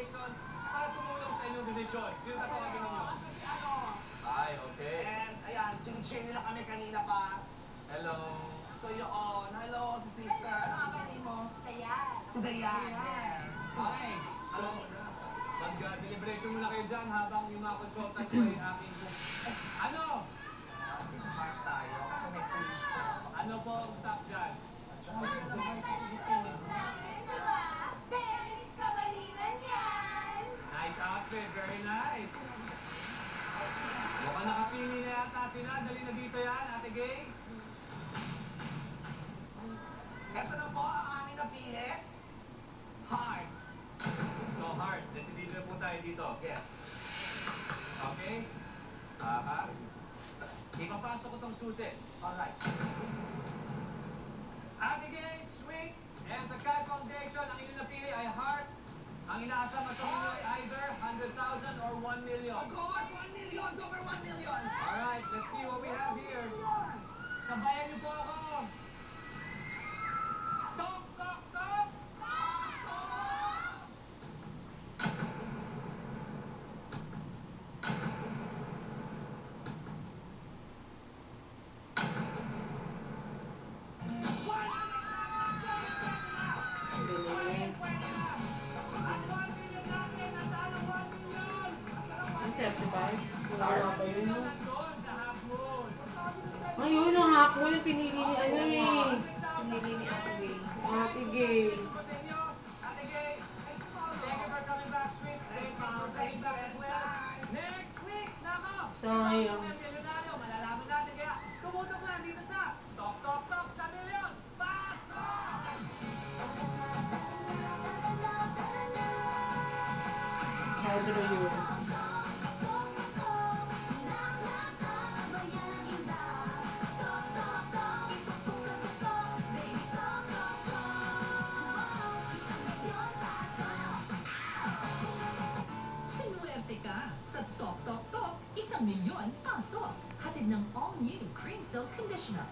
Foundation para tumulong sa inyong desisyon. Sino tatawagin ninyo? Ay, okay. And, ayan, chin-chin nila kami kanina pa. Hello. So yun, hello, si sister. Ano ang name mo? Dayan. Si Dayan. There. Okay. So, mag-deliberation muna kayo dyan habang yung mga consultant ko ay aking ano? Park tayo kasi may freeze. Ano po ang stop dyan? Nice outfit. Very nice. Mukhang nakapili na yata sila. Dali na dito yan, Ate Gay. Ito na po ang aming napili. Heart. So, heart. Decidido na po tayo dito. Yes. Okay? Aha. Ipapasok ko tong susi. Alright. Ate Gay, Sweet, and sa CAD Foundation, ang inyong napili ay heart. Ang inaasam at ninyo ay either 100,000 or 1 million. Of course, 1 million, over 1 million. Alright, let's see what we have here. Sabayan niyo po ako. Tok, tok, tok! Wala pa yun. Ayun, ang hapon yung pinili ni ano eh. Pinili ni Ate Gay. Ate Gay. Ate Gay, thank you for coming back, Sweet. Thank you as well. Next week, nako! Sayang. Malalaman natin kaya tumutok lang dito sa Tok Tok Tok sa Million. Pasok! How do you? Sinuwerte ka sa Tok Tok Tok, 1 milyon pasok. Hatid ng all-new Cream Silk Conditioner.